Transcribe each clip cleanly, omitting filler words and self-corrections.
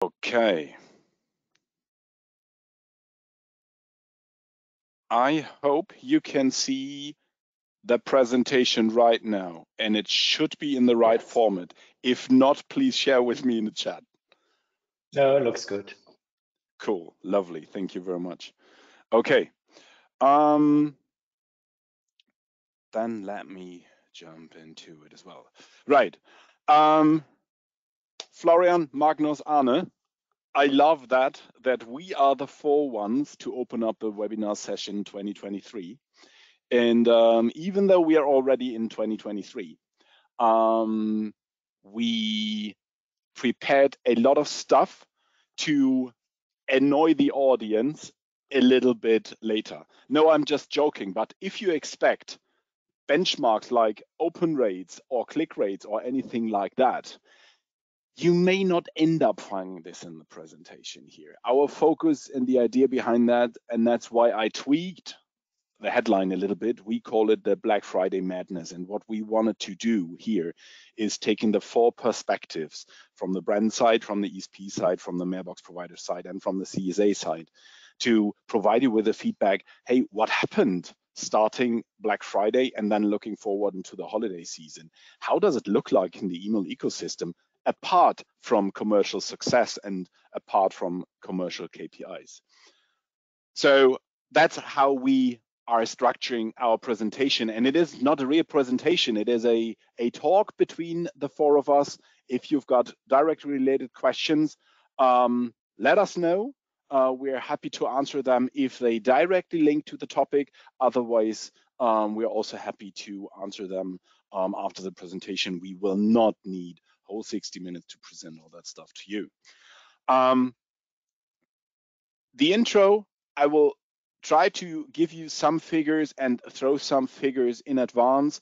Okay. I hope you can see the presentation right now, and it should be in the right format. If not, please share with me in the chat. No, it looks good. Cool, lovely, thank you very much. Okay, then let me jump into it as well. Right, Florian, Magnus, Arne, I love that we are the 4 ones to open up the webinar session 2023. And even though we are already in 2023, we prepared a lot of stuff to annoy the audience a little bit later. No, I'm just joking, but if you expect benchmarks like open rates or click rates or anything like that, you may not end up finding this in the presentation here. Our focus and the idea behind that, and that's why I tweaked the headline a little bit, we call it the Black Friday Madness. And what we wanted to do here is taking the 4 perspectives from the brand side, from the ESP side, from the mailbox provider side, and from the CSA side to provide you with the feedback, hey, what happened starting Black Friday and then looking forward into the holiday season? How does it look like in the email ecosystem apart from commercial success and apart from commercial KPIs? So that's how we are structuring our presentation. And it is not a real presentation. It is a talk between the 4 of us. If you've got directly related questions, let us know. We're happy to answer them if they directly link to the topic. Otherwise, we're also happy to answer them after the presentation. We will not need whole 60 minutes to present all that stuff to you. The intro, I will try to give you some figures and throw some figures in advance.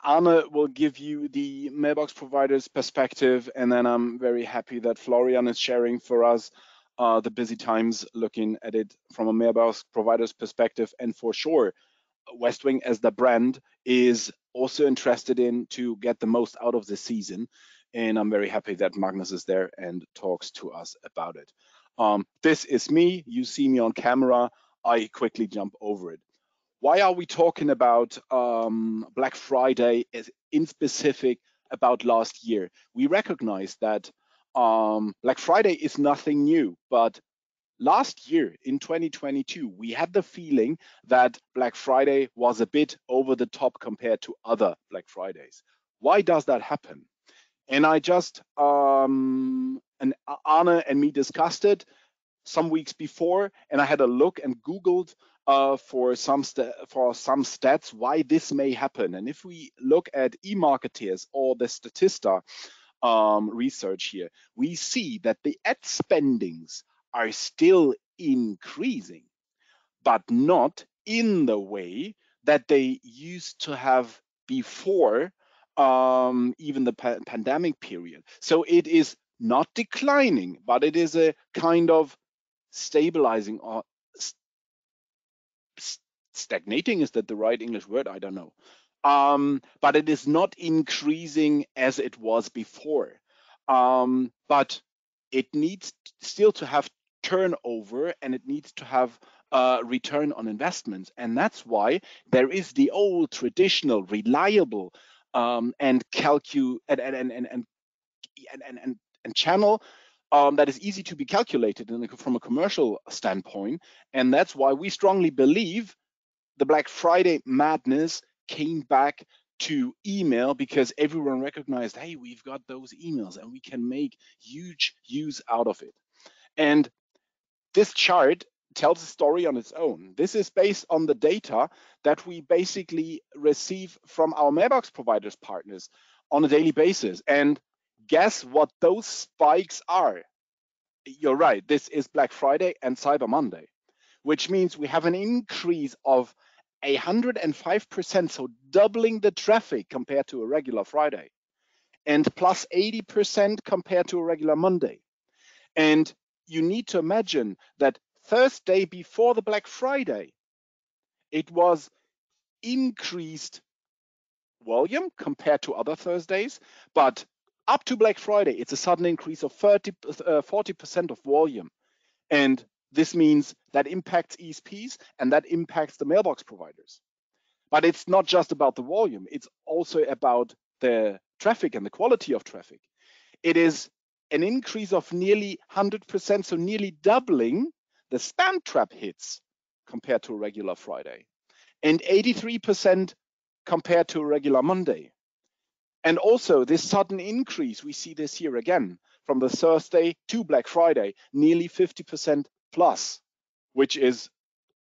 Arne will give you the mailbox provider's perspective, and then I'm very happy that Florian is sharing for us the busy times looking at it from a mailbox provider's perspective. And for sure, Westwing as the brand is also interested in to get the most out of the season. And I'm very happy that Magnus is there and talks to us about it. This is me. You see me on camera. I quickly jump over it. Why are we talking about Black Friday in specific about last year? We recognize that Black Friday is nothing new, but last year in 2022, we had the feeling that Black Friday was a bit over the top compared to other Black Fridays. Why does that happen? And I just, and Arne and me discussed it some weeks before, and I had a look and Googled for some stats why this may happen. And if we look at eMarketeers or the Statista research here, we see that the ad spendings are still increasing, but not in the way that they used to have before even the pandemic period. So it is not declining, but it is a kind of stabilizing or stagnating. Is that the right English word? I don't know. But it is not increasing as it was before. But it needs still to have turnover, and it needs to have return on investments. And that's why there is the old traditional reliable and channel that is easy to be calculated from a commercial standpoint. And that's why we strongly believe the Black Friday madness came back to email, because everyone recognized, hey, we've got those emails and we can make huge use out of it. And this chart tells a story on its own. This is based on the data that we basically receive from our mailbox providers partners on a daily basis. And guess what those spikes are? You're right, this is Black Friday and Cyber Monday, which means we have an increase of 105%, so doubling the traffic compared to a regular Friday, and plus 80% compared to a regular Monday. And you need to imagine that Thursday before the Black Friday, it was increased volume compared to other Thursdays, but Up to Black Friday, it's a sudden increase of 40% of volume. And this means that impacts ESPs and that impacts the mailbox providers. But it's not just about the volume, it's also about the traffic and the quality of traffic. It is an increase of nearly 100%, so nearly doubling the spam trap hits compared to a regular Friday, and 83% compared to a regular Monday. And also this sudden increase, we see this here again, from the Thursday to Black Friday, nearly 50% plus, which is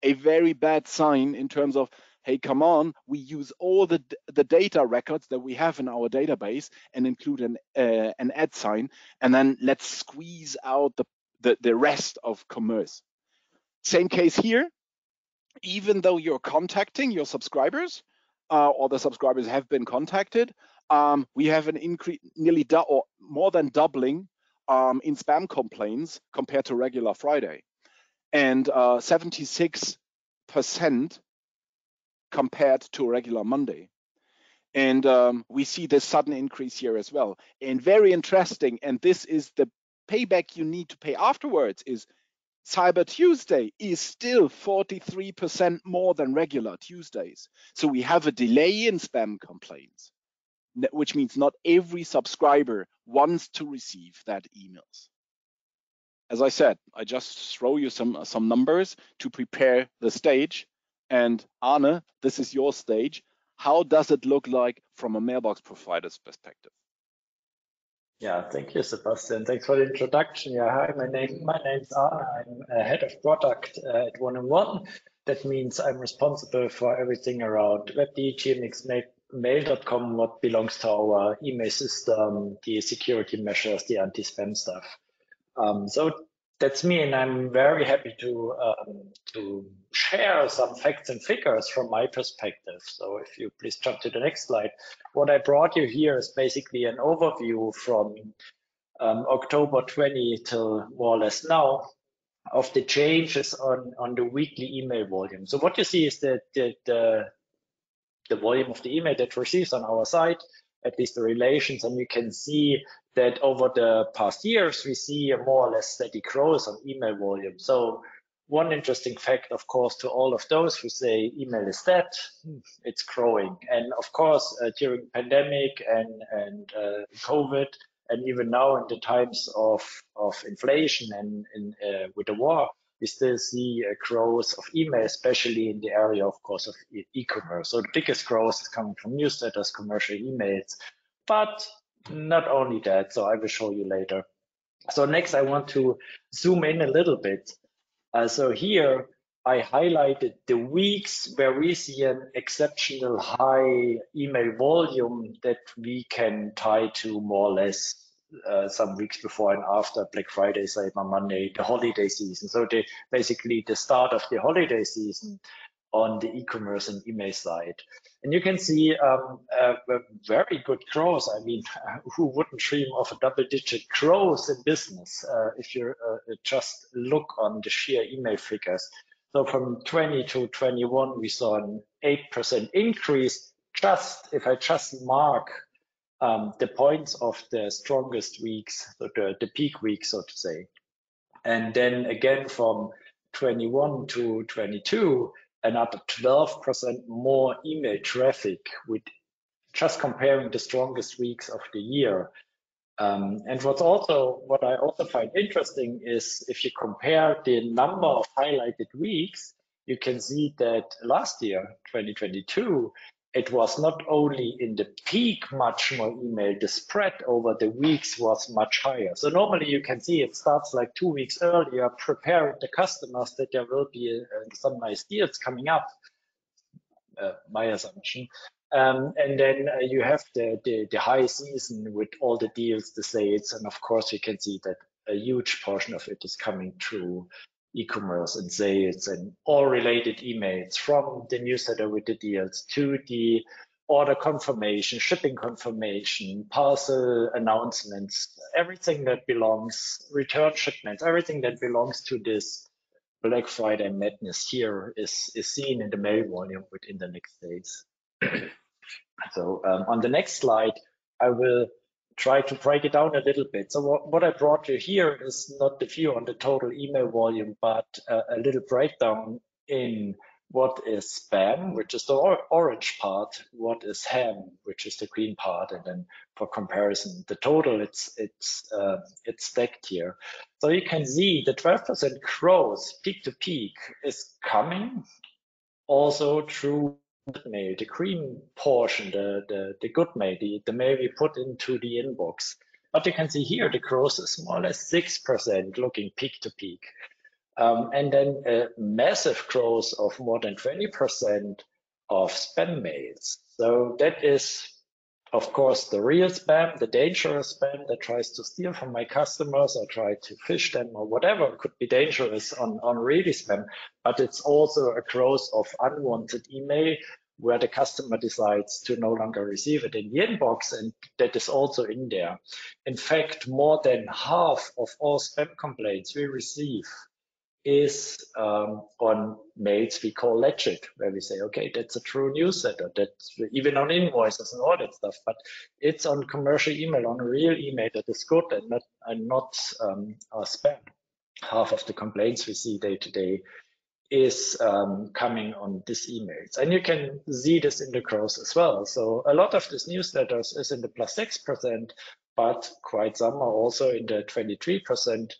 a very bad sign in terms of, hey, come on, we use all the data records that we have in our database and include an ad sign, and then let's squeeze out the rest of commerce. Same case here. Even though you're contacting your subscribers, or the subscribers have been contacted, we have an increase, nearly or more than doubling in spam complaints compared to regular Friday, and 76% compared to a regular Monday. And we see this sudden increase here as well. And very interesting, and this is the payback you need to pay afterwards, is Cyber Tuesday is still 43% more than regular Tuesdays. So we have a delay in spam complaints, which means not every subscriber wants to receive that emails. As I said, I just throw you some numbers to prepare the stage. And Arne, this is your stage. How does it look like from a mailbox provider's perspective? Yeah, thank you, Sebastian. Thanks for the introduction. Yeah, hi, my name's Arne. I'm head of product at 1&1. That means I'm responsible for everything around webd, gmx-mail.com, what belongs to our email system, the security measures, the anti-spam stuff. So that's me, and I'm very happy to share some facts and figures from my perspective. So if you please jump to the next slide. What I brought you here is basically an overview from October 20 till more or less now of the changes on the weekly email volume. So what you see is that the volume of the email that receives on our site, at least the relations, and you can see that over the past years, we see a more or less steady growth on email volume. So one interesting fact, of course, to all of those who say email is dead, it's growing. And of course, during pandemic and COVID, and even now in the times of inflation and with the war, we still see a growth of email, especially in the area, of course, of e-commerce. So the biggest growth is coming from newsletters, commercial emails, but not only that. So I will show you later. So next, I want to zoom in a little bit. So here I highlighted the weeks where we see an exceptional high email volume that we can tie to more or less some weeks before and after Black Friday, Cyber Monday, the holiday season. So basically the start of the holiday season on the e-commerce and email side. And you can see a very good growth. I mean, who wouldn't dream of a double-digit growth in business if you just look on the sheer email figures? So from 20 to 21, we saw an 8% increase. If I just mark the points of the strongest weeks, so the peak weeks, so to say. And then again from 21 to 22, another 12% more email traffic, with just comparing the strongest weeks of the year. And what I also find interesting is if you compare the number of highlighted weeks, you can see that last year, 2022, it was not only in the peak much more email, the spread over the weeks was much higher. So normally you can see it starts like 2 weeks earlier, preparing the customers that there will be some nice deals coming up, my assumption. And then you have the high season with all the deals, the sales, and of course you can see that a huge portion of it is coming through e-commerce and sales and all related emails, from the newsletter with the deals to the order confirmation, shipping confirmation, parcel announcements, everything that belongs, return shipments, everything that belongs to this Black Friday madness here is seen in the mail volume within the next days. So on the next slide, I will try to break it down a little bit. So what I brought you here is not the view on the total email volume, but a little breakdown in what is spam, which is the orange part, what is ham, which is the green part, and then for comparison, the total it's stacked here. So you can see the 12% growth peak to peak is coming also through mail, the green portion, the good mail, the mail we put into the inbox. But you can see here the growth is more or less 6% looking peak to peak. And then a massive growth of more than 20% of spam mails. So that is, of course, the real spam, the dangerous spam that tries to steal from my customers or try to phish them or whatever could be dangerous on really spam. But it's also a growth of unwanted email where the customer decides to no longer receive it in the inbox, and that is also in there. In fact, more than half of all spam complaints we receive is on mails we call legit, where we say, okay, that's a true newsletter, that's even on invoices and all that stuff, but it's on commercial email, on a real email that is good and not spam. Half of the complaints we see day to day is coming on these emails. And you can see this in the growth as well. So a lot of these newsletters is in the plus 6%, but quite some are also in the 23%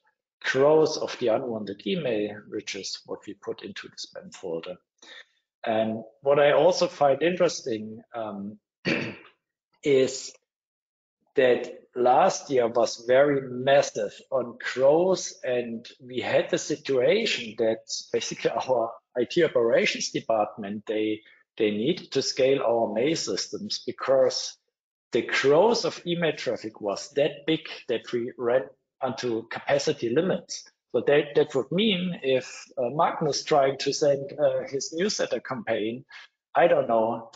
growth of the unwanted email, which is what we put into the spam folder. And what I also find interesting is that last year was very massive on growth, and we had the situation that basically our IT operations department, they needed to scale our mail systems because the growth of email traffic was that big that we ran onto capacity limits. So that would mean if Magnus trying to send his newsletter campaign, I don't know,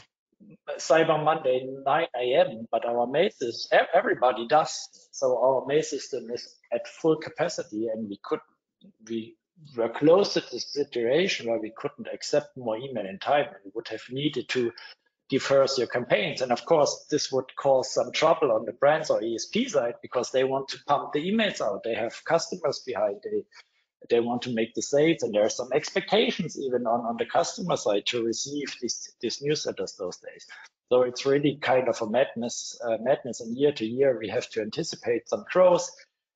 Cyber Monday 9 a.m., but our mail system, everybody does. So our mail system is at full capacity, and we were close to the situation where we couldn't accept more email in time, and we would have needed to defer your campaigns. And of course, this would cause some trouble on the brands or ESP side because they want to pump the emails out. They have customers behind. They want to make the sales, and there are some expectations even on the customer side to receive these newsletters those days. So it's really kind of a madness, and year to year we have to anticipate some growth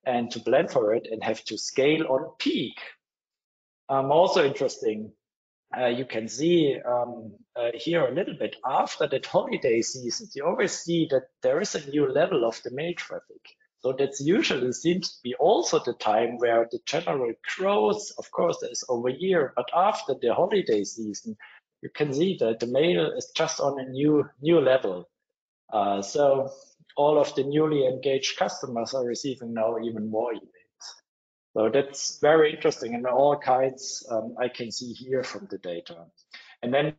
and to plan for it and have to scale on peak. Also interesting, you can see here a little bit after that holiday season, you always see that there is a new level of the mail traffic. So that's usually seems to be also the time where the general growth, of course, is over year, but after the holiday season, you can see that the mail is just on a new level. So all of the newly engaged customers are receiving now even more emails. So that's very interesting, and all kinds I can see here from the data. And then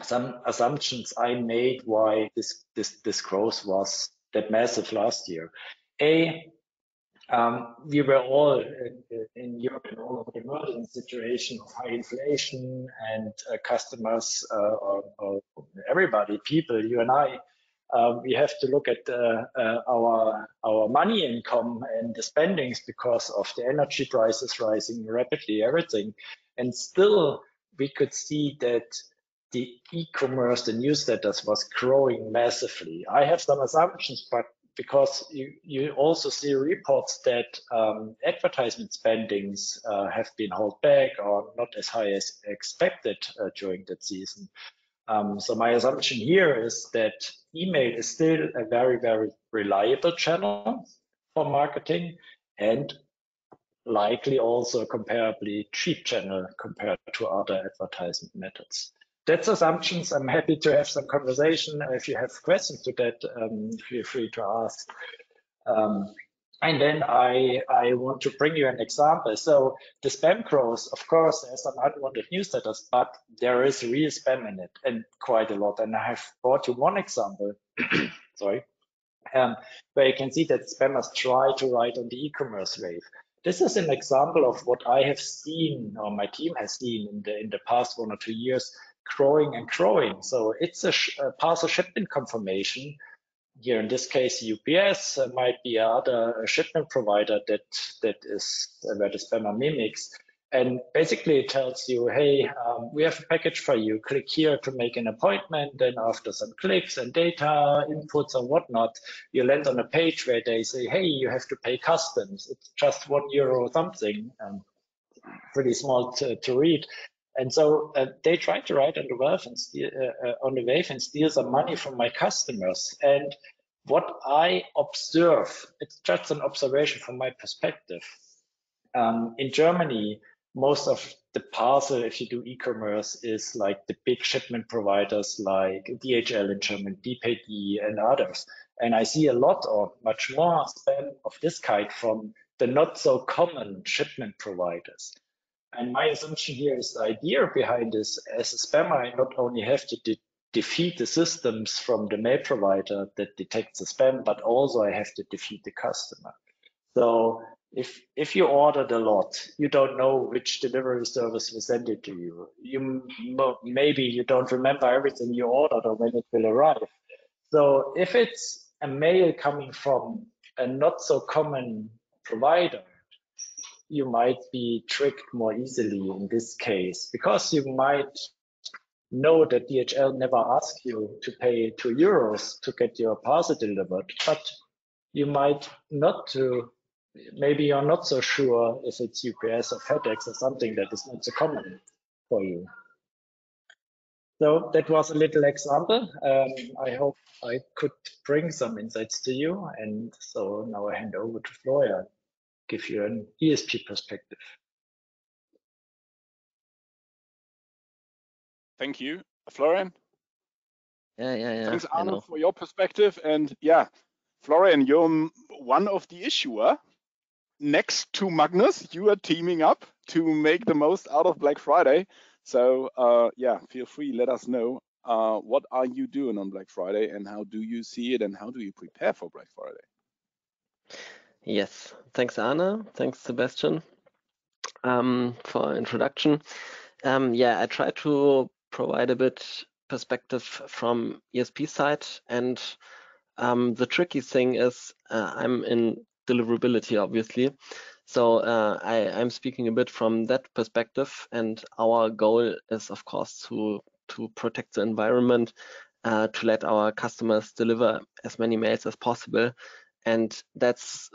some assumptions I made why this growth was that massive last year. We were all in Europe and all over the world in a situation of high inflation, and customers, or everybody, people, you and I, we have to look at our money income and the spendings because of the energy prices rising rapidly, everything. And still, we could see that the e-commerce, the newsletters was growing massively. I have some assumptions, but because you also see reports that advertisement spendings have been held back or not as high as expected during that season. So my assumption here is that email is still a very, very reliable channel for marketing, and likely also a comparably cheap channel compared to other advertisement methods. That's assumptions. I'm happy to have some conversation. If you have questions to that, feel free to ask. And then I want to bring you an example. So the spam growth, of course, there's some unwanted newsletters, but there is real spam in it, and quite a lot. And I have brought you one example, sorry, where you can see that spammers try to ride on the e-commerce wave. This is an example of what I have seen, or my team has seen in the past 1 or 2 years, growing and growing. So it's a parcel shipment confirmation here in this case, UPS might be another shipment provider that is where the spammer mimics. And basically it tells you, hey, we have a package for you. Click here to make an appointment. Then after some clicks and data inputs and whatnot, you land on a page where they say, hey, you have to pay customs. It's just €1 something, pretty small to read. And so they try to ride on the wave and steal some money from my customers. And what I observe, it's just an observation from my perspective. In Germany, most of the parcel, if you do e-commerce, is like the big shipment providers like DHL in German, DPD and others. And I see a lot or much more spam of this kind from the not so common shipment providers. And my assumption here is the idea behind this: as a spammer, I not only have to defeat the systems from the mail provider that detects the spam, but also I have to defeat the customer. So if you ordered a lot, you don't know which delivery service will send it to you. Maybe you don't remember everything you ordered or when it will arrive. So if it's a mail coming from a not so common provider, you might be tricked more easily in this case, because you might know that DHL never asks you to pay €2 to get your parcel delivered, but you might not to. Maybe you're not so sure if it's UPS or FedEx or something that is not so common for you. So that was a little example. I hope I could bring some insights to you. And so now I hand over to Florian, give you an ESP perspective. Thank you, Florian. Yeah. Thanks, Arne, for your perspective. And yeah, Florian, you're one of the issuer. Next to Magnus, you are teaming up to make the most out of Black Friday. So yeah, feel free, let us know what are you doing on Black Friday and how do you see it and how do you prepare for Black Friday? Yes, thanks Arne, thanks Sebastian for introduction. Yeah, I try to provide a bit perspective from ESP side, and the tricky thing is I'm in deliverability, obviously. So I'm speaking a bit from that perspective, and our goal is, of course, to protect the environment, to let our customers deliver as many mails as possible. And that's,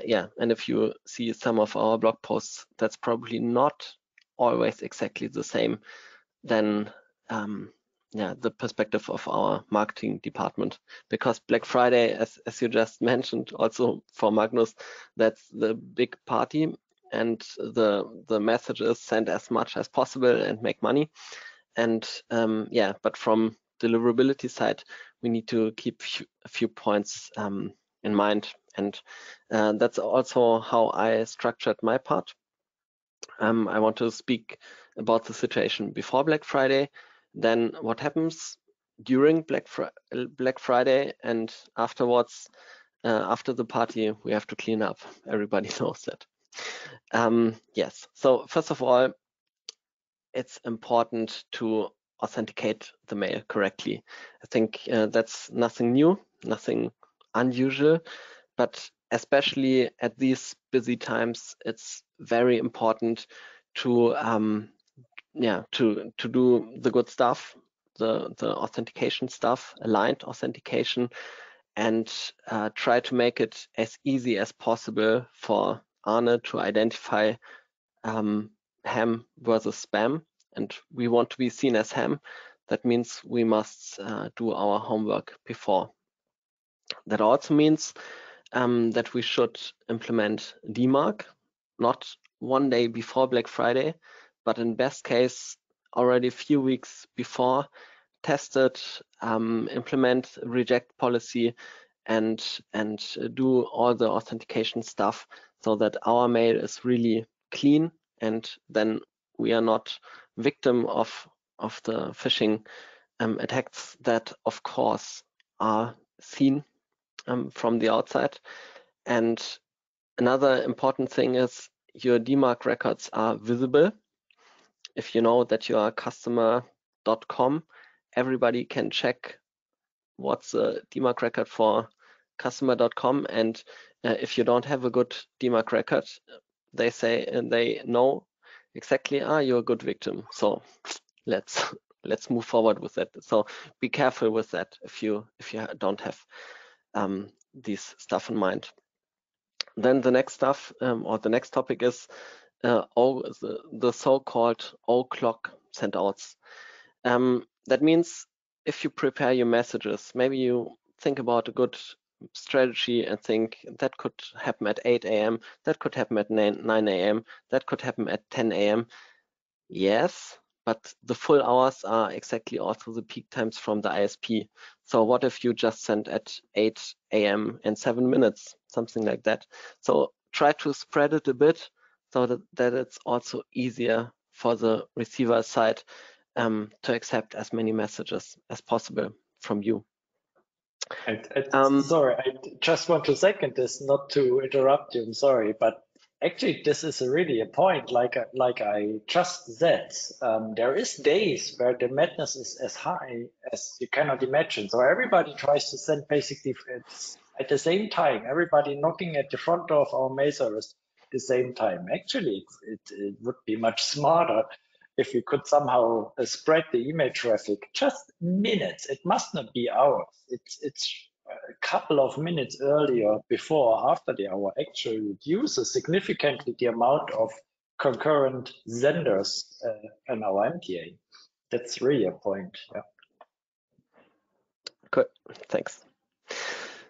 yeah, and if you see some of our blog posts, that's probably not always exactly the same than yeah, the perspective of our marketing department, because Black Friday, as you just mentioned, also for Magnus, that's the big party, and the message is send as much as possible and make money. And yeah, but from deliverability side, we need to keep a few points in mind, and that's also how I structured my part. I want to speak about the situation before Black Friday, then what happens during Black Friday, and afterwards, after the party, we have to clean up. Everybody knows that. Yes, so first of all, it's important to authenticate the mail correctly. I think that's nothing new, nothing unusual, but especially at these busy times, it's very important to yeah, to do the good stuff, the authentication stuff, aligned authentication, and try to make it as easy as possible for Arne to identify ham versus spam. And we want to be seen as ham. That means we must do our homework before. That also means that we should implement DMARC, not one day before Black Friday, but in best case, already a few weeks before, test it, implement reject policy, and do all the authentication stuff so that our mail is really clean, and then we are not victim of the phishing attacks that, of course, are seen from the outside. And another important thing is your DMARC records are visible. If you know that you are customer.com, everybody can check what's a DMARC record for customer.com, and if you don't have a good DMARC record, they say, and they know exactly, you're a good victim. So let's move forward with that. So be careful with that if you don't have these stuff in mind. Then the next stuff, or the next topic is the so-called o'clock sendouts. That means if you prepare your messages, maybe you think about a good strategy and think that could happen at 8 a.m., that could happen at 9 a.m., that could happen at 10 a.m. Yes, but the full hours are exactly also the peak times from the ISP. So what if you just send at 8 a.m. and 7 minutes, something like that? So try to spread it a bit so that it's also easier for the receiver side to accept as many messages as possible from you. Sorry, I just want to second this, not to interrupt you, I'm sorry, but actually this is really a point, like I just said. There is days where the madness is as high as you cannot imagine. So everybody tries to send basically at the same time, everybody knocking at the front door of our mail service at the same time. Actually, it would be much smarter if we could somehow spread the email traffic just minutes. It must not be hours. It's a couple of minutes earlier, before or after the hour, actually reduces significantly the amount of concurrent senders in our MTA. That's really a point. Yeah. Good, thanks.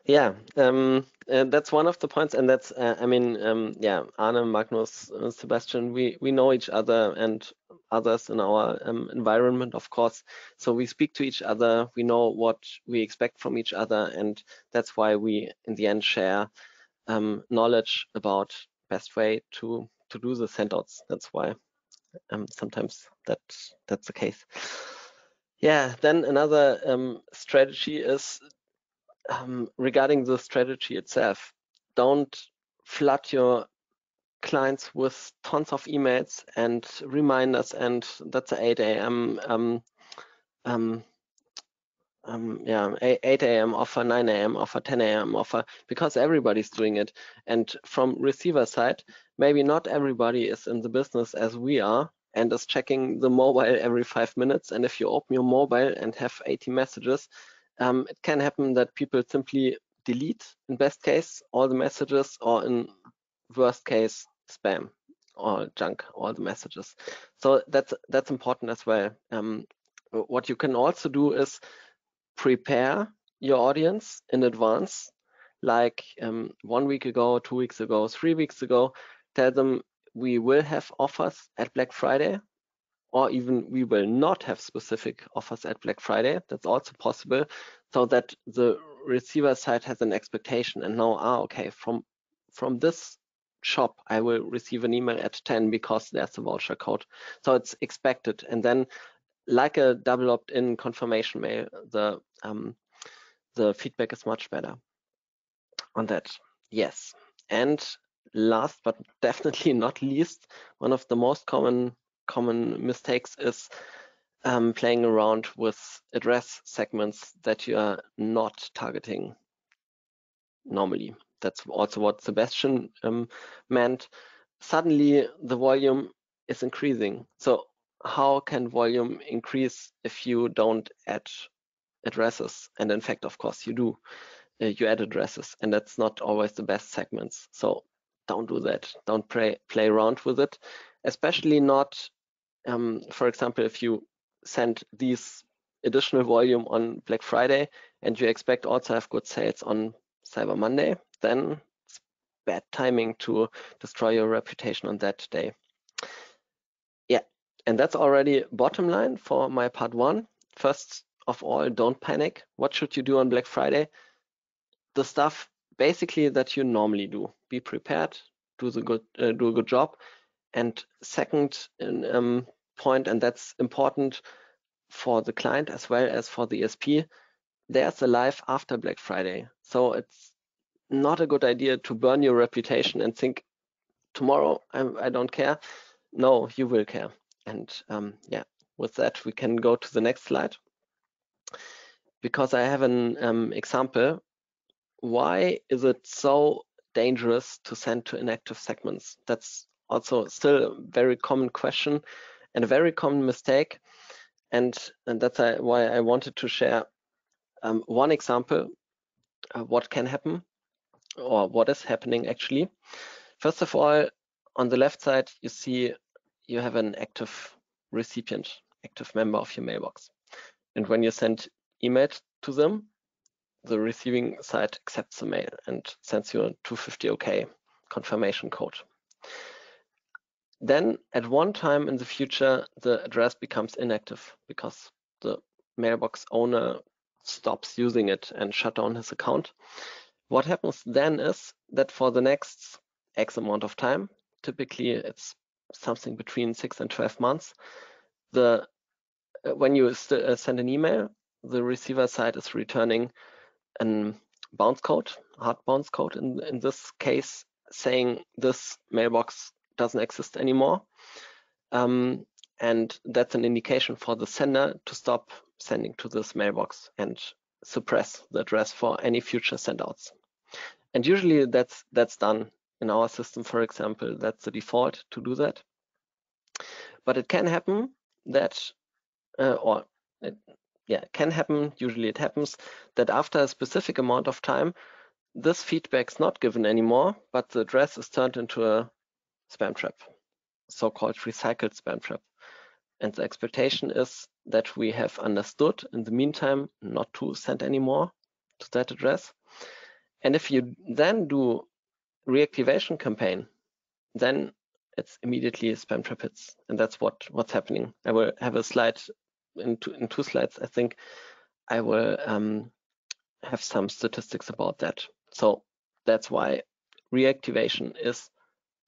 Yeah, that's one of the points, and that's, I mean, yeah, Arne, Magnus, Sebastian, we know each other and others in our environment, of course. So we speak to each other, we know what we expect from each other, and that's why we, in the end, share knowledge about best way to do the sendouts. That's why sometimes that's the case. Yeah, then another strategy is regarding the strategy itself. Don't flood your clients with tons of emails and reminders, and that's a 8 a.m. 8 a.m. offer, 9 a.m. offer, 10 a.m. offer, because everybody's doing it. And from receiver side, maybe not everybody is in the business as we are and is checking the mobile every 5 minutes. And if you open your mobile and have 80 messages, it can happen that people simply delete, in best case, all the messages, or in worst case, spam or junk all the messages. So that's important as well. What you can also do is prepare your audience in advance, like 1 week ago, 2 weeks ago, 3 weeks ago. Tell them we will have offers at Black Friday, or even we will not have specific offers at Black Friday. That's also possible, so that the receiver side has an expectation and know, okay, from this shop I will receive an email at 10 because there's a voucher code. So it's expected, and then like a double opt-in confirmation mail, the feedback is much better on that. Yes, and last but definitely not least, one of the most common mistakes is playing around with address segments that you are not targeting normally. That's also what Sebastian meant. Suddenly the volume is increasing. So how can volume increase if you don't add addresses? And in fact, of course, you do. You add addresses, and that's not always the best segments. So don't do that. Don't play around with it, especially not, for example, if you send these additional volume on Black Friday and you expect also have good sales on Cyber Monday, then it's bad timing to destroy your reputation on that day. Yeah, and that's already bottom line for my part one. First of all, don't panic. What should you do on Black Friday? The stuff basically that you normally do. Be prepared, do a good job. And second point, and that's important for the client as well as for the ESP, there's a life after Black Friday. So it's not a good idea to burn your reputation and think tomorrow I don't care. No, you will care. And yeah, with that we can go to the next slide. because I have an example. Why is it so dangerous to send to inactive segments? That's also still a very common question and a very common mistake. And that's why I wanted to share one example, what can happen or what is happening actually. First of all, on the left side, you see you have an active recipient, active member of your mailbox. And when you send email to them, the receiving side accepts the mail and sends you a 250 OK confirmation code. Then at one time in the future, the address becomes inactive because the mailbox owner stops using it and shut down his account. What happens then is that for the next X amount of time, typically it's something between 6 and 12 months, when you send an email, the receiver side is returning a bounce code, hard bounce code in this case, saying this mailbox doesn't exist anymore. And that's an indication for the sender to stop sending to this mailbox and suppress the address for any future sendouts. And usually that's done in our system, for example. That's the default to do that. But it can happen that, it can happen, usually it happens, that after a specific amount of time, this feedback is not given anymore, but the address is turned into a spam trap, so-called recycled spam trap. And the expectation is that we have understood in the meantime not to send anymore to that address. And if you then do reactivation campaign, then it's immediately spam trap hits. And that's what's happening. I will have a slide in two slides. I think I will have some statistics about that. So that's why reactivation is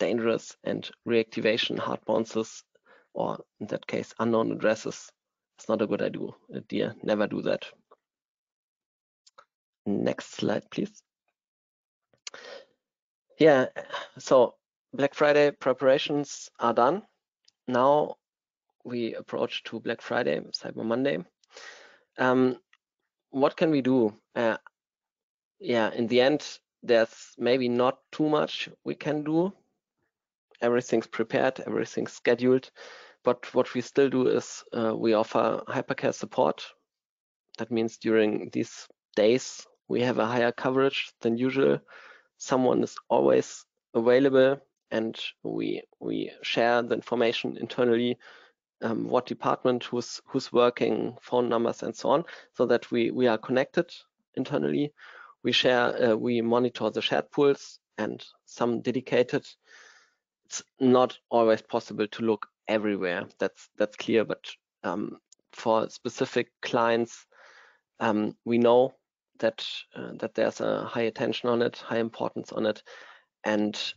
dangerous, and reactivation hard bounces, or in that case unknown addresses, is not a good idea. Never do that. Next slide, please. Yeah, so Black Friday preparations are done. Now we approach to Black Friday, Cyber Monday. What can we do? Yeah, in the end, there's maybe not too much we can do. Everything's prepared, everything's scheduled. But what we still do is we offer hypercare support. That means during these days, we have a higher coverage than usual. Someone is always available, and we share the information internally, what department, who's working, phone numbers, and so on, so that we are connected internally. We share, we monitor the shared pools and some dedicated. It's not always possible to look everywhere. That's clear, but for specific clients, we know that there's a high attention on it, high importance on it, and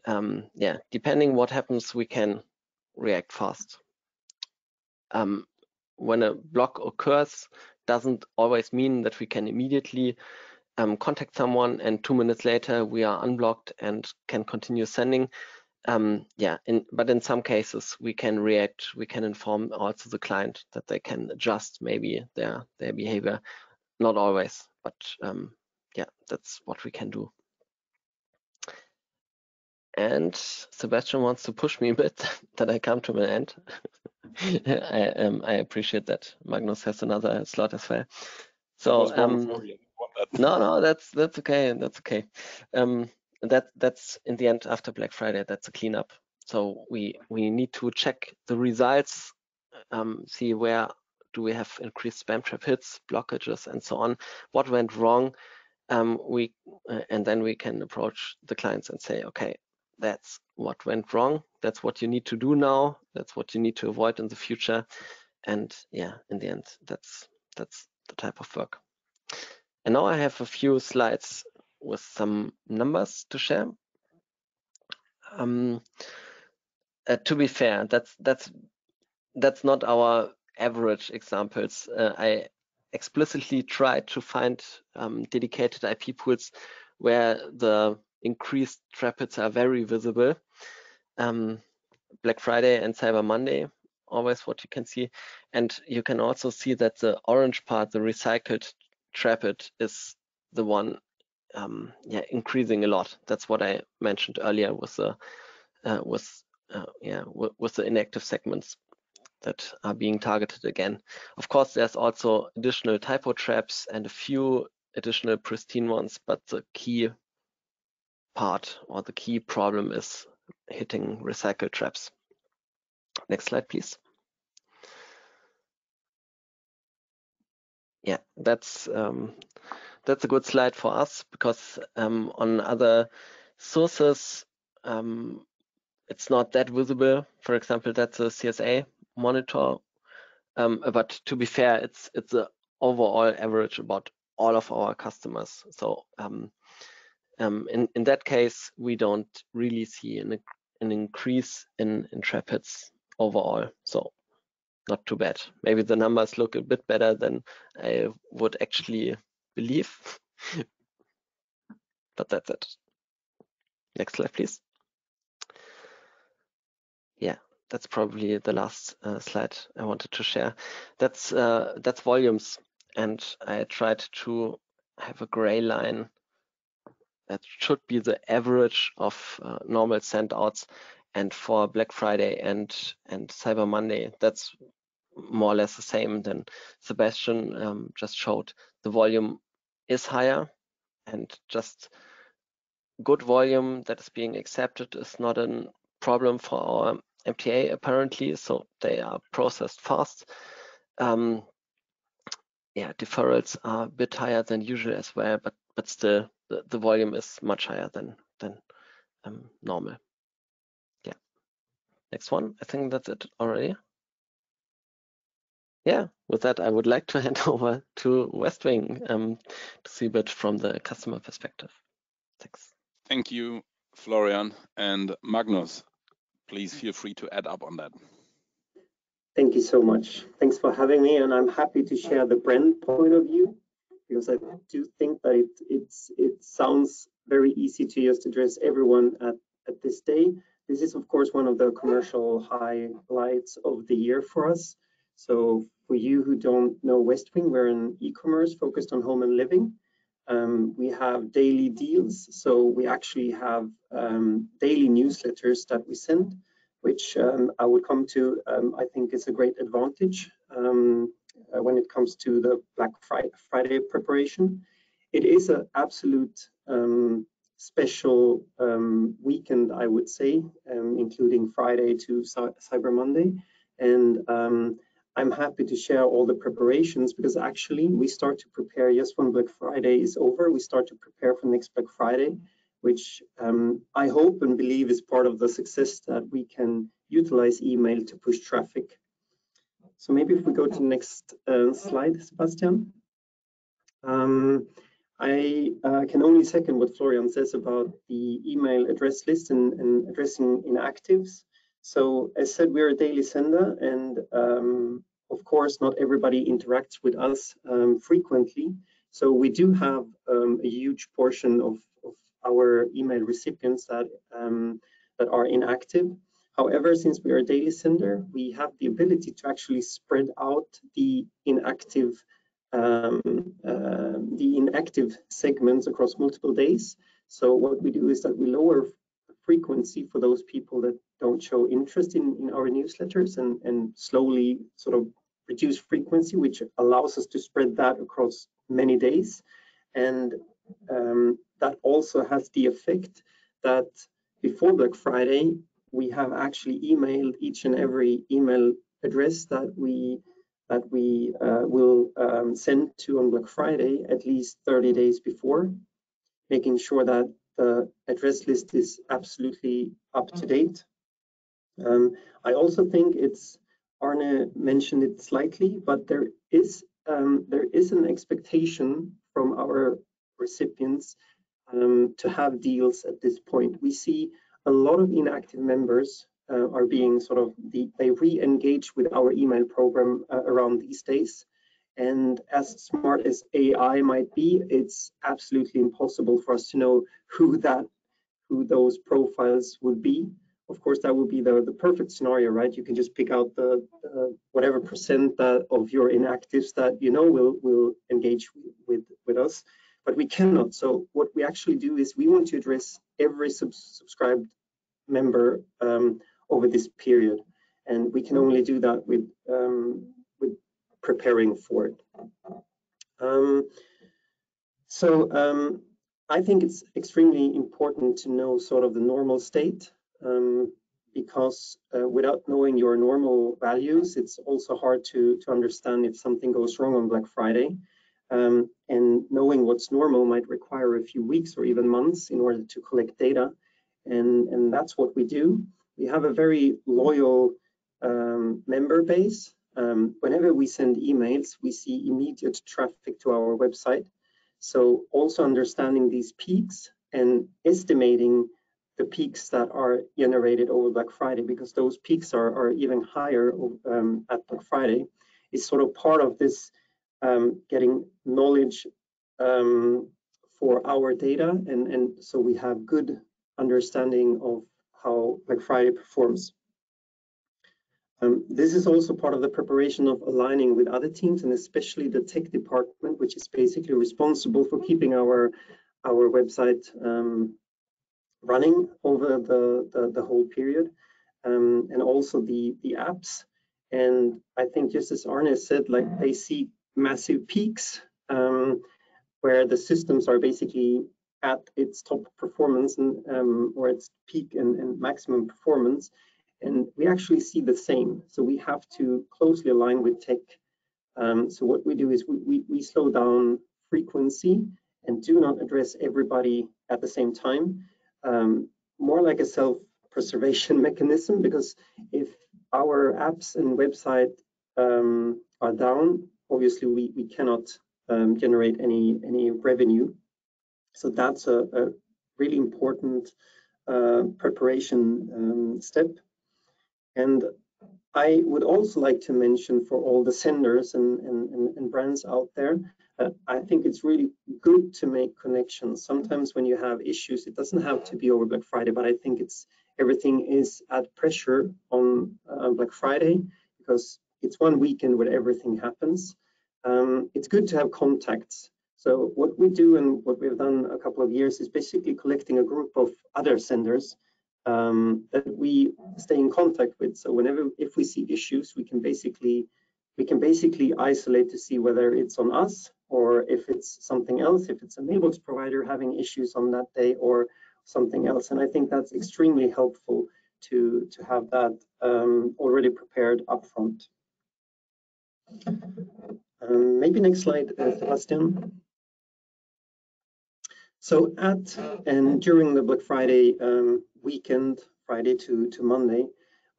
yeah, depending what happens, we can react fast. When a block occurs, doesn't always mean that we can immediately contact someone and 2 minutes later we are unblocked and can continue sending. Yeah, but in some cases we can react, we can inform also the client that they can adjust maybe their behavior. Not always, but yeah, that's what we can do. And Sebastian wants to push me a bit that I come to an end. I appreciate that. Magnus has another slot as well. So no, that's okay. That's okay. That's in the end after Black Friday. That's a cleanup. So we need to check the results, see where do we have increased spam trap hits, blockages, and so on. What went wrong? And then we can approach the clients and say, okay, that's what went wrong. That's what you need to do now. That's what you need to avoid in the future. And yeah, in the end, that's the type of work. And now I have a few slides with some numbers to share. To be fair, that's not our average examples. I explicitly tried to find dedicated IP pools where the increased trap hits are very visible. Black Friday and Cyber Monday, always what you can see. And you can also see that the orange part, the recycled traffic is the one increasing a lot. That's what I mentioned earlier with the inactive segments that are being targeted again. Of course, there's also additional typo traps and a few additional pristine ones, but the key part or the key problem is hitting recycle traps. Next slide, please. Yeah, that's a good slide for us because on other sources, it's not that visible. For example, that's a CSA monitor. But to be fair, it's the overall average about all of our customers. So in that case, we don't really see an increase in trap hits overall. So not too bad. Maybe the numbers look a bit better than I would actually believe. But that's it. Next slide, please. Yeah, that's probably the last slide I wanted to share. That's volumes, and I tried to have a gray line that should be the average of normal send-outs, and for Black Friday and Cyber Monday, that's more or less the same than Sebastian just showed. The volume is higher, and just good volume that is being accepted is not a problem for our MTA apparently, so they are processed fast. Yeah, deferrals are a bit higher than usual as well, but still the volume is much higher than normal. Yeah. Next one. I think that's it already. Yeah, with that, I would like to hand over to Westwing to see a bit from the customer perspective. Thanks. Thank you, Florian. And Magnus, please feel free to add up on that. Thank you so much. Thanks for having me, and I'm happy to share the brand point of view, because I do think that it sounds very easy to just address everyone at this day. This is, of course, one of the commercial highlights of the year for us. So for you who don't know Westwing, we're an e-commerce focused on home and living. We have daily deals, so we actually have daily newsletters that we send, which I would come to. I think is a great advantage when it comes to the Black Friday preparation. It is an absolute special weekend, I would say, including Friday to Cyber Monday. And I'm happy to share all the preparations, because actually we start to prepare just when Black Friday is over. We start to prepare for next Black Friday, which I hope and believe is part of the success that we can utilize email to push traffic. So maybe if we go to the next slide, Sebastian. I can only second what Florian says about the email address list and addressing inactives. So as said, we're a daily sender, and of course, not everybody interacts with us frequently. So we do have a huge portion of our email recipients that are inactive. However, since we are a daily sender, we have the ability to actually spread out the inactive segments across multiple days. So what we do is that we lower frequency for those people that don't show interest in our newsletters, and slowly sort of reduce frequency, which allows us to spread that across many days. And that also has the effect that before Black Friday, we have actually emailed each and every email address that we will send to on Black Friday at least 30 days before, making sure that the address list is absolutely up to date. I also think Arne mentioned it slightly, but there is an expectation from our recipients to have deals at this point. We see a lot of inactive members are being they re-engage with our email program around these days. And as smart as AI might be, it's absolutely impossible for us to know who those profiles would be. of course, that would be the perfect scenario, right? You can just pick out the whatever percent that of your inactives that you know will engage with us, but we cannot. So what we actually do is we want to address every subscribed member over this period, and we can only do that with preparing for it. I think it's extremely important to know sort of the normal state, because without knowing your normal values, it's also hard to understand if something goes wrong on Black Friday. And knowing what's normal might require a few weeks or even months in order to collect data. And that's what we do. We have a very loyal member base. Whenever we send emails, we see immediate traffic to our website. So also understanding these peaks and estimating the peaks that are generated over Black Friday, because those peaks are even higher at Black Friday, is sort of part of this getting knowledge for our data, and so we have good understanding of how Black Friday performs. This is also part of the preparation of aligning with other teams, and especially the tech department, which is basically responsible for keeping our website running over the whole period, and also the apps. And I think, just as Arne said, like, they see massive peaks where the systems are basically at its top performance and or its peak and maximum performance. And we actually see the same. So we have to closely align with tech. So what we do is we slow down frequency and do not address everybody at the same time. More like a self-preservation mechanism, because if our apps and website are down, obviously we cannot generate any revenue. So that's a really important preparation step. And I would also like to mention, for all the senders and brands out there, I think it's really good to make connections. Sometimes when you have issues, it doesn't have to be over Black Friday, but I think everything is at pressure on Black Friday, because it's one weekend where everything happens. It's good to have contacts. So what we do and what we've done a couple of years is basically collecting a group of other senders that we stay in contact with. So if we see issues, we can basically isolate to see whether it's on us or if it's something else, if it's a mailbox provider having issues on that day or something else. And I think that's extremely helpful to have that already prepared upfront. Maybe next slide, Sebastian. So at and during the Black Friday weekend, Friday to Monday,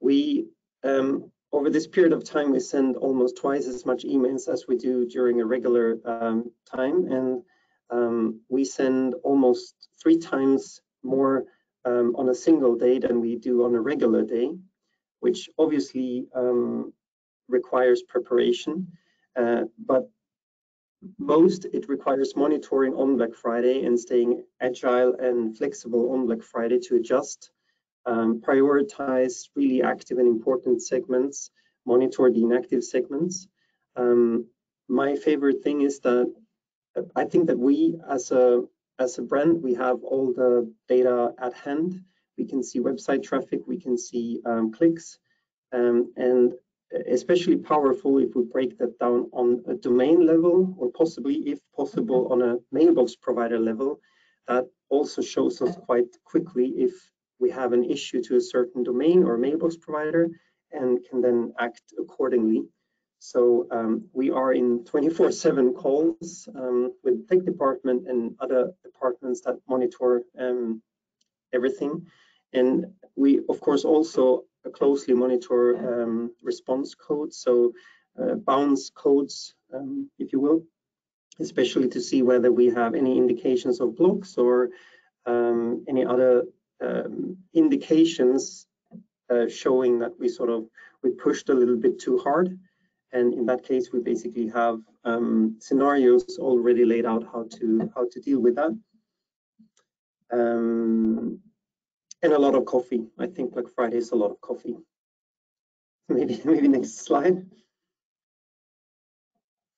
we over this period of time, we send almost twice as much emails as we do during a regular time, and we send almost 3 times more on a single day than we do on a regular day, which obviously requires preparation, but most it requires monitoring on Black Friday and staying agile and flexible on Black Friday to adjust, prioritize really active and important segments, monitor the inactive segments. My favorite thing is that I think that we as a brand, we have all the data at hand. We can see website traffic, we can see clicks, and especially powerful if we break that down on a domain level, or possibly, if possible, on a mailbox provider level. That also shows us quite quickly if we have an issue to a certain domain or mailbox provider, and can then act accordingly. So we are in 24/7 calls with the tech department and other departments that monitor everything. And we, of course, also closely monitor response codes, so bounce codes, if you will, especially to see whether we have any indications of blocks or any other indications showing that we pushed a little bit too hard. And in that case, we basically have scenarios already laid out how to deal with that. And a lot of coffee. I think Black Friday is a lot of coffee. Maybe next slide.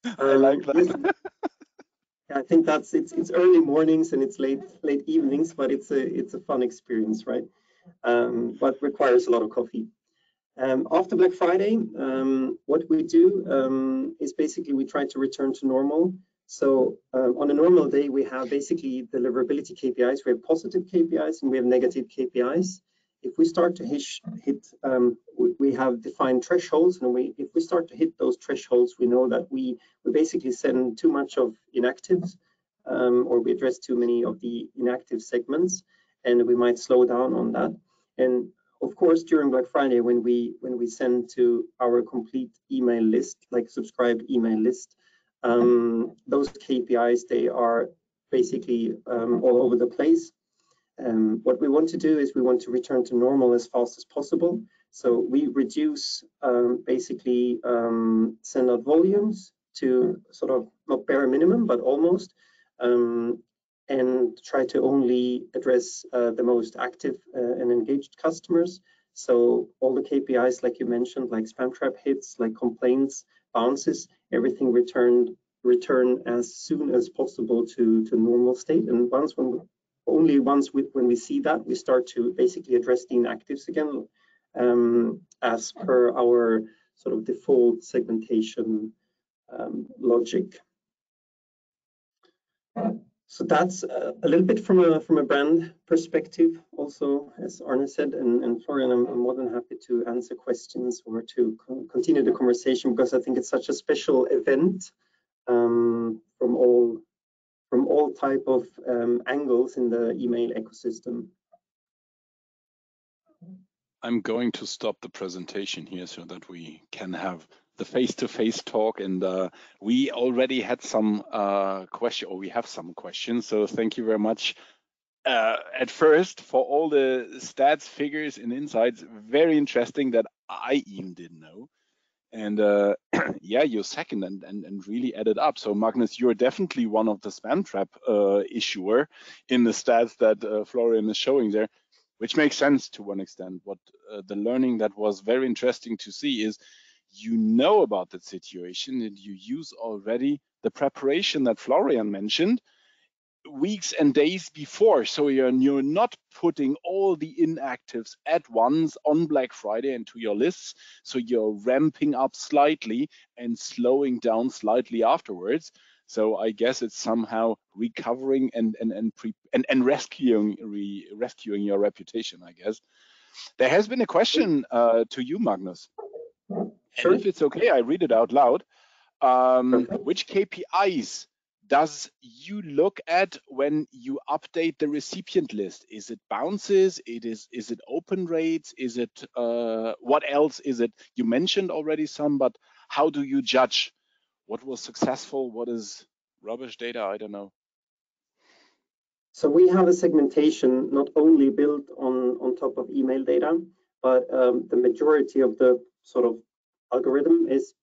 I like that. Yes, I think that's it's early mornings and it's late evenings, but it's a fun experience, right? But requires a lot of coffee. After Black Friday, what we do is basically we try to return to normal. So on a normal day, we have basically deliverability KPIs. We have positive KPIs and we have negative KPIs. If we start to hit, we have defined thresholds, and if we start to hit those thresholds, we know that we basically send too much of inactives, or we address too many of the inactive segments, and we might slow down on that. And of course, during Black Friday, when we send to our complete email list, like subscribed email list, those KPIs, they are basically all over the place. What we want to do is we want to return to normal as fast as possible. So we reduce basically send out volumes to sort of not bare minimum, but almost, and try to only address the most active and engaged customers. So all the KPIs, like you mentioned, like spam trap hits, like complaints, bounces, everything return as soon as possible to normal state. And when we see that, we start to basically address the inactives again, as per our sort of default segmentation logic. So that's a little bit from a brand perspective. Also, as Arne said, and Florian, I'm more than happy to answer questions or to continue the conversation, because I think it's such a special event from all type of angles in the email ecosystem. I'm going to stop the presentation here so that we can have the face-to-face talk, and we already had some question, or we have some questions. So thank you very much at first for all the stats, figures, and insights. Very interesting that I even didn't know. And yeah, you're second and really added up. So Magnus, you're definitely one of the spam trap issuer in the stats that Florian is showing there, which makes sense to one extent. What the learning that was very interesting to see is you know about that situation and you use already the preparation that Florian mentioned weeks and days before. So you're not putting all the inactives at once on Black Friday into your lists. So you're ramping up slightly and slowing down slightly afterwards. So I guess it's somehow recovering and rescuing your reputation, I guess. There has been a question to you, Magnus. Sure. And if it's okay, I read it out loud. Which KPIs does you look at when you update the recipient list? Is it bounces? Is it open rates? Is it what else is it? You mentioned already some, but how do you judge what was successful? What is rubbish data? I don't know. So we have a segmentation not only built on top of email data, but the majority of the sort of algorithm is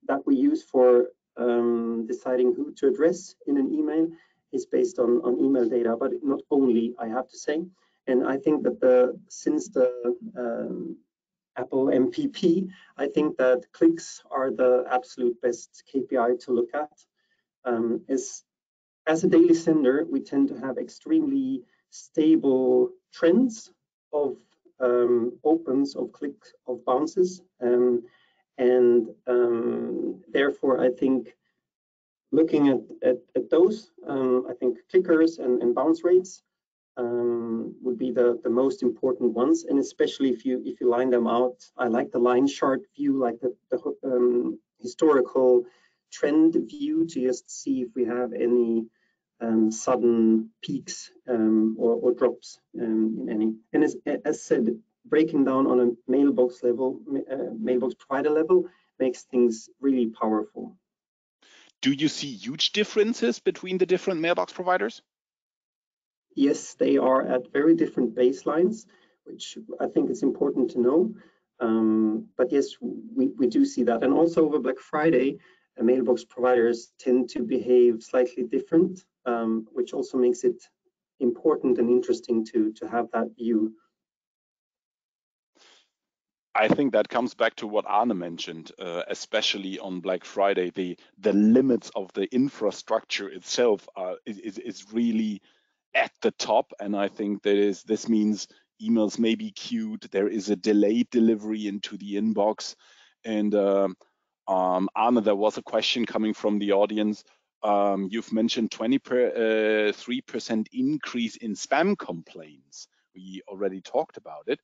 that we use for deciding who to address in an email is based on email data, but not only, I have to say. And I think that since the Apple MPP, I think that clicks are the absolute best KPI to look at. As a daily sender, we tend to have extremely stable trends of opens, of clicks, of bounces. Therefore, I think looking at those, I think clickers and bounce rates would be the most important ones. And especially if you line them out, I like the line chart view, like the historical trend view, to just see if we have any sudden peaks or drops in any. And as said, breaking down on a mailbox level, mailbox provider level, makes things really powerful. Do you see huge differences between the different mailbox providers? Yes, they are at very different baselines, which I think is important to know. But yes, we do see that. And also over Black Friday, mailbox providers tend to behave slightly different, which also makes it important and interesting to have that view. I think that comes back to what Arne mentioned, especially on Black Friday. The limits of the infrastructure itself is really at the top, and I think this means emails may be queued. There is a delayed delivery into the inbox, and Arne, there was a question coming from the audience. You've mentioned 23% increase in spam complaints. We already talked about it.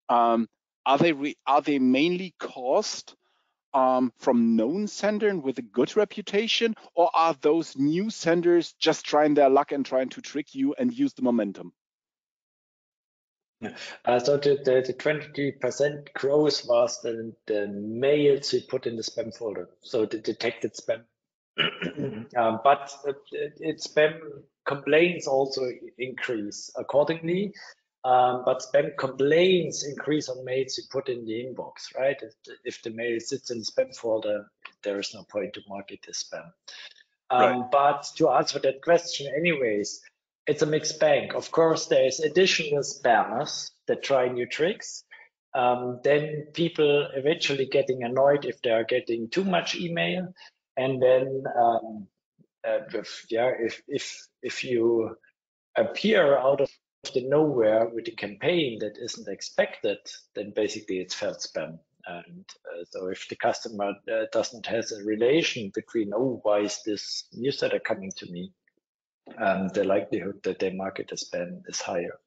Are they mainly caused from known senders with a good reputation, or are those new senders just trying their luck and trying to trick you and use the momentum? So the 20% growth was the mails we put in the spam folder, so the detected spam. But spam complaints also increase accordingly. But spam complaints increase on mails you put in the inbox, right? If the mail sits in the spam folder, there is no point to mark it as spam. Right. But to answer that question anyways, it's a mixed bag. Of course, there's additional spammers that try new tricks. Then people eventually getting annoyed if they are getting too much email. And then if you appear out of the nowhere with a campaign that isn't expected, then basically it's felt spam. And so if the customer doesn't have a relation between, oh, why is this newsletter coming to me, the likelihood that they mark it as spam is higher.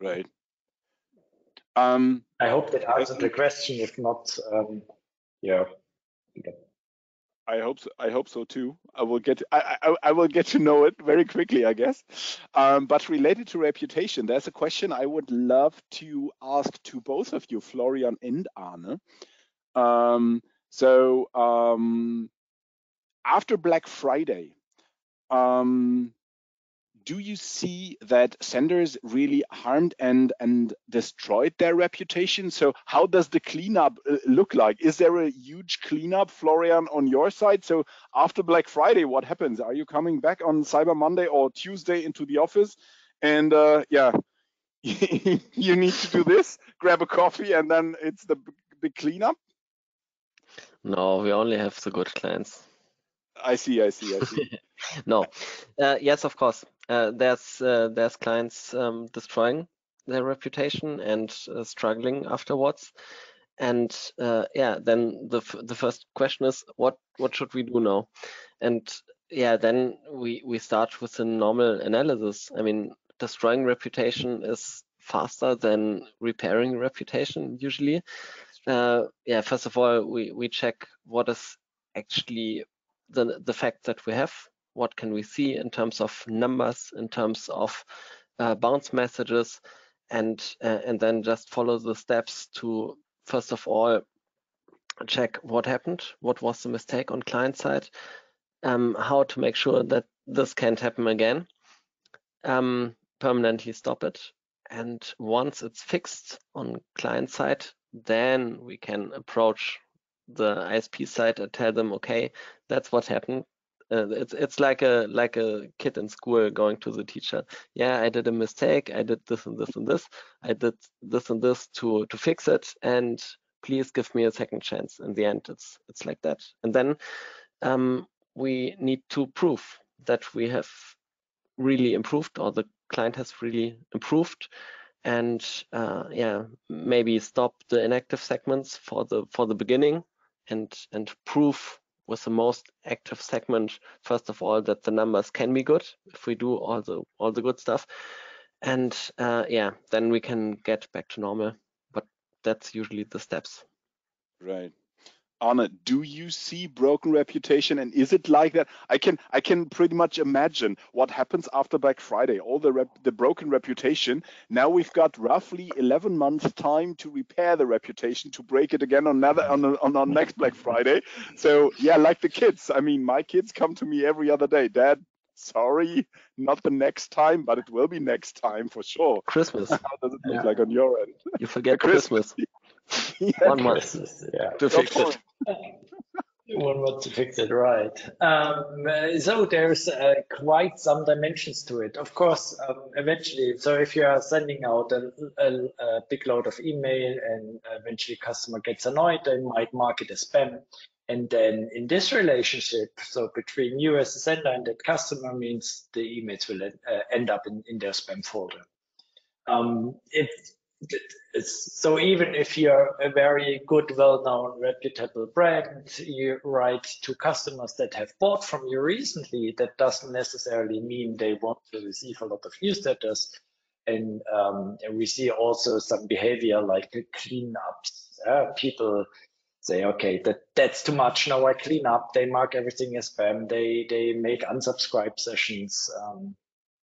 Right. I hope that answered the question. If not, yeah. I hope so too. I will get to know it very quickly, I guess. But related to reputation, there's a question I would love to ask to both of you, Florian and Arne. After Black Friday, do you see that senders really harmed and destroyed their reputation? So how does the cleanup look like? Is there a huge cleanup, Florian, on your side? So after Black Friday, what happens? Are you coming back on Cyber Monday or Tuesday into the office? And yeah, you need to do this, grab a coffee, and then it's the big cleanup? No, we only have the good clients. I see. No, yes, of course. There's clients destroying their reputation and struggling afterwards. And yeah, then the first question is, what should we do now? And yeah, then we start with a normal analysis. I mean, destroying reputation is faster than repairing reputation usually. Yeah, first of all, we check what is actually the fact that we have. What can we see in terms of numbers, in terms of bounce messages, and then just follow the steps to first of all check what happened, what was the mistake on client side, how to make sure that this can't happen again, permanently stop it, and once it's fixed on client side, then we can approach the ISP side and tell them, okay, that's what happened. It's like a kid in school going to the teacher. Yeah, I did a mistake. I did this and this and this. I did this and this to fix it, and please give me a second chance. In the end, it's like that. And then we need to prove that we have really improved, or the client has really improved, and yeah, maybe stop the inactive segments for the beginning, and prove with the most active segment first of all that the numbers can be good if we do all the good stuff, and yeah, then we can get back to normal. But that's usually the steps. Right. Arne, do you see broken reputation, and is it like that? I can pretty much imagine what happens after Black Friday. All the broken reputation. Now we've got roughly 11 months time to repair the reputation, to break it again on our next Black Friday. So yeah, like the kids. I mean, my kids come to me every other day. Dad, sorry, not the next time, but it will be next time for sure. Christmas. How does it look like on your end? You forget Christmas. Yeah, 1 month yeah. to fix it. One wants to fix it right. So there's quite some dimensions to it. Of course, eventually, so if you are sending out a big load of email and eventually customer gets annoyed, they might mark it as spam. And then in this relationship, so between you as a sender and that customer, means the emails will end up in their spam folder. So even if you're a very good, well-known, reputable brand, you write to customers that have bought from you recently, that doesn't necessarily mean they want to receive a lot of newsletters. And we see also some behavior like cleanups. People say, okay, that's too much. Now I clean up. They mark everything as spam. They make unsubscribe sessions.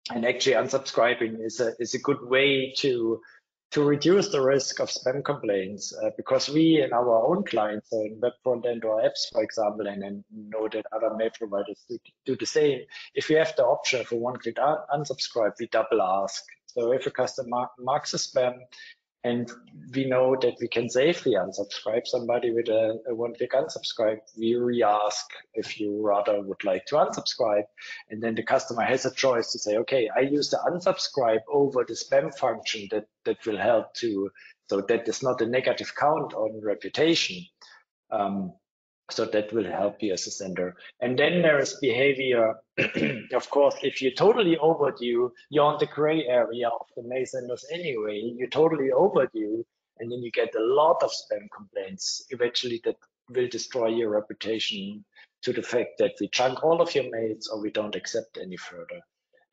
And actually, unsubscribing is a good way to reduce the risk of spam complaints, because we in our own clients, so in web front end or apps, for example, and know that other mail providers do the same. If we have the option for one-click unsubscribe, we double ask. So if a customer marks a spam, and we know that we can safely unsubscribe somebody with a one-click unsubscribe, we re-ask if you rather would like to unsubscribe. And then the customer has a choice to say, okay, I use the unsubscribe over the spam function that will help to, so that is not a negative count on reputation. So that will help you as a sender. And then there is behavior. Of course, if you're totally overdue, you're on the gray area of the mail senders anyway. You're totally overdue, and then you get a lot of spam complaints. Eventually, that will destroy your reputation to the fact that we chunk all of your mails or we don't accept any further.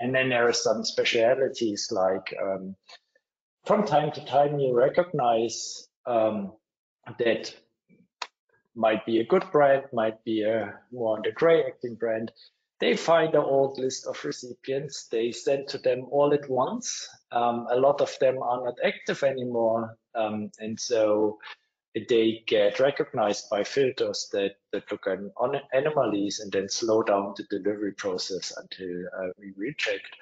And then there are some specialities like from time to time you recognize that might be a good brand, might be a more on the gray acting brand. They find an old list of recipients. They send to them all at once. A lot of them are not active anymore. And so they get recognized by filters that look on anomalies and then slow down the delivery process until we rechecked.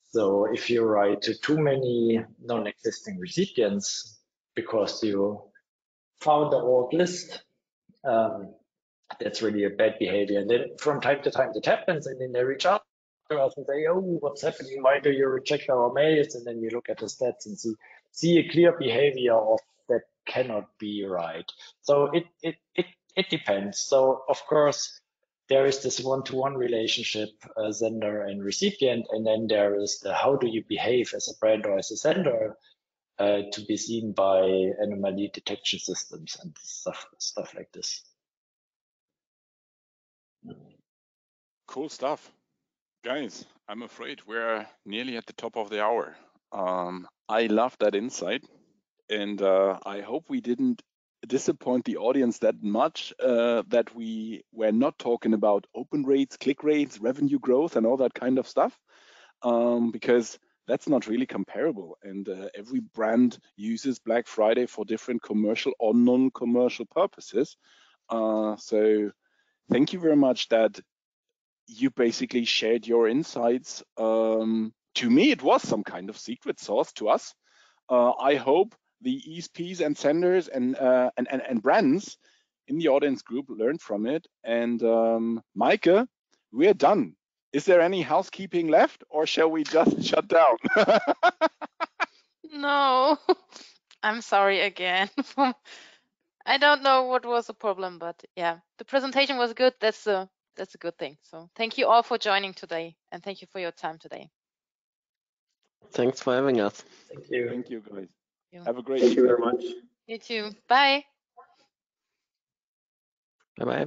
So if you write to too many non-existing recipients because you found the old list, that's really a bad behavior. And then from time to time that happens, and then they reach out to us and say, oh, what's happening? Why do you reject our mails? And then you look at the stats and see a clear behavior of that cannot be right. So it depends. So of course, there is this one-to-one relationship, sender and recipient, and then there is the how do you behave as a brand or as a sender, to be seen by anomaly detection systems and stuff like this. Cool stuff. Guys, I'm afraid we're nearly at the top of the hour. I love that insight, and I hope we didn't disappoint the audience that much, that we were not talking about open rates, click rates, revenue growth, and all that kind of stuff, because that's not really comparable. And every brand uses Black Friday for different commercial or non-commercial purposes. So thank you very much that you basically shared your insights. To me, it was some kind of secret sauce to us. I hope the ESPs and senders and brands in the audience group learned from it. And Maike, we're done. Is there any housekeeping left, or shall we just shut down? No, I'm sorry again. I don't know what was the problem, but yeah, the presentation was good. That's a good thing. So thank you all for joining today, and thank you for your time today. Thanks for having us. Thank you. Thank you, guys. You. Have a great Thank you evening. very much. You too. Bye. Bye-bye.